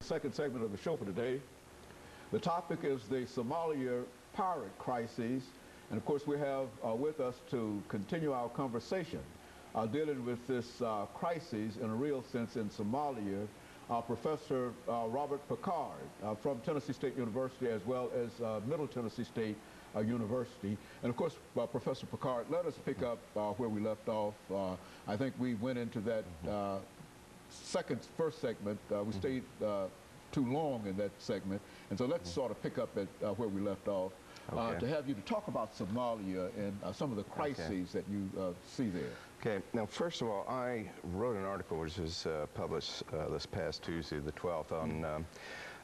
Second segment of the show for today. The topic is the Somalia pirate crisis, and of course we have with us to continue our conversation dealing with this crisis in a real sense in Somalia, Professor Robert Pickard from Tennessee State University, as well as Middle Tennessee State University. And of course, Professor Pickard, let us pick up where we left off. I think we went into that first segment. We stayed too long in that segment, and so let's sort of pick up at where we left off. To have you to talk about Somalia and some of the crises that you see there. Okay, now first of all, I wrote an article which was published this past Tuesday, the 12th,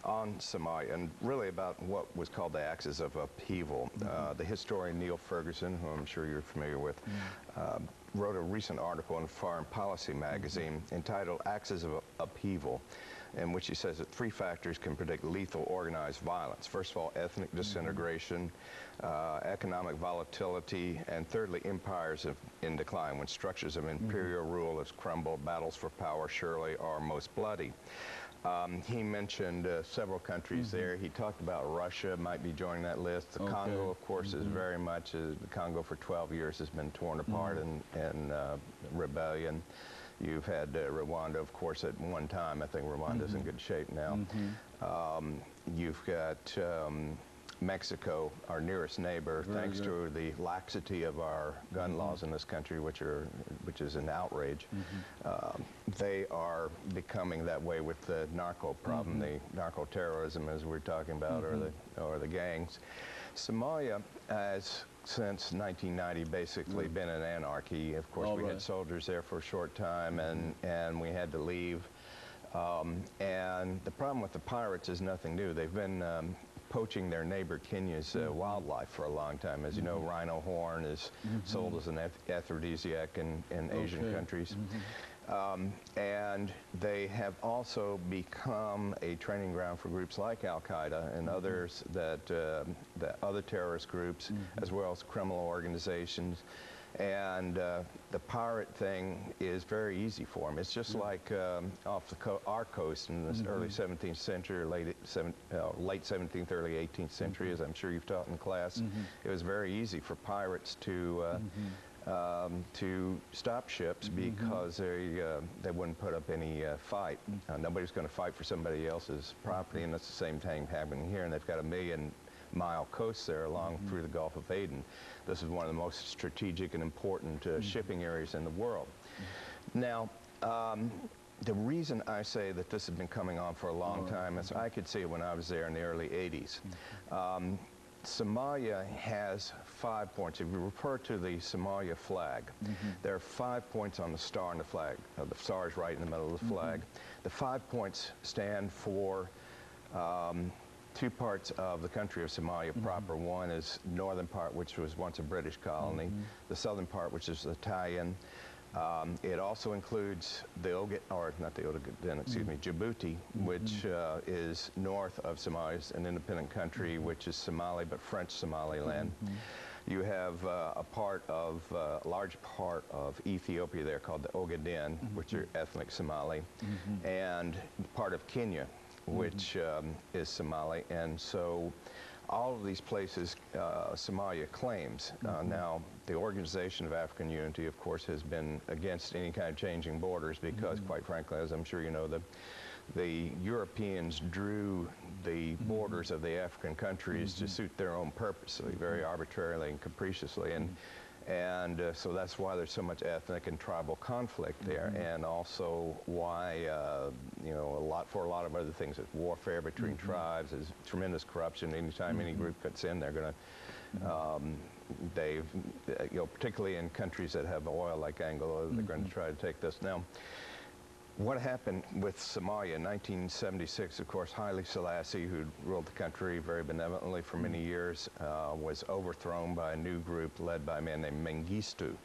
on Somalia, and really about what was called the axis of upheaval. The historian Neil Ferguson, who I'm sure you're familiar with, wrote a recent article in Foreign Policy magazine entitled Axis of Upheaval, in which he says that three factors can predict lethal organized violence. First of all, ethnic disintegration, economic volatility, and thirdly, empires in decline. When structures of imperial rule has crumbled, battles for power surely are most bloody. He mentioned several countries there. He talked about Russia might be joining that list. The Congo, of course, is very much, the Congo for 12 years has been torn apart in rebellion. You've had Rwanda, of course, at one time. I think Rwanda's in good shape now. You've got Mexico, our nearest neighbor, thanks to the laxity of our gun laws in this country, which is an outrage. They are becoming that way with the narco problem, the narco terrorism, as we're talking about, or the gangs. Somalia has, since 1990, basically been an anarchy. Of course, we had soldiers there for a short time, and we had to leave. And the problem with the pirates is nothing new. They've been poaching their neighbor Kenya's wildlife for a long time. As you know, rhino horn is sold as an aphrodisiac in Asian countries. And they have also become a training ground for groups like Al-Qaeda and others that other terrorist groups, as well as criminal organizations. And the pirate thing is very easy for them. It's just like off our coast in the early 17th century, or late 17th, early 18th century, as I'm sure you've taught in class. It was very easy for pirates to stop ships because they wouldn't put up any fight. Nobody's going to fight for somebody else's property, and that's the same thing happening here. And they've got a million-mile coast there along through the Gulf of Aden. This is one of the most strategic and important shipping areas in the world. Now, the reason I say that this has been coming on for a long time is I could see it when I was there in the early 80s. Somalia has 5 points. If you refer to the Somalia flag, there are 5 points on the star on the flag. The star is right in the middle of the flag. The 5 points stand for two parts of the country of Somalia proper. One is northern part, which was once a British colony. The southern part, which is Italian. It also includes the Djibouti, which is north of Somalia, an independent country, which is Somali, but French Somaliland. You have a large part of Ethiopia there called the Ogaden, which are ethnic Somali, and part of Kenya, which is Somali. And so all of these places Somalia claims. Now, the Organization of African Unity, of course, has been against any kind of changing borders because, quite frankly, as I'm sure you know, the Europeans drew the borders of the African countries to suit their own purposes, very arbitrarily and capriciously. And so that's why there's so much ethnic and tribal conflict there, and also why, you know, for a lot of other things, it's warfare between tribes, there's tremendous corruption. Anytime any group cuts in, they're going to, you know, particularly in countries that have oil like Angola, they're going to try to take this. Now, what happened with Somalia in 1976, of course, Haile Selassie, who ruled the country very benevolently for many years, was overthrown by a new group led by a man named Mengistu.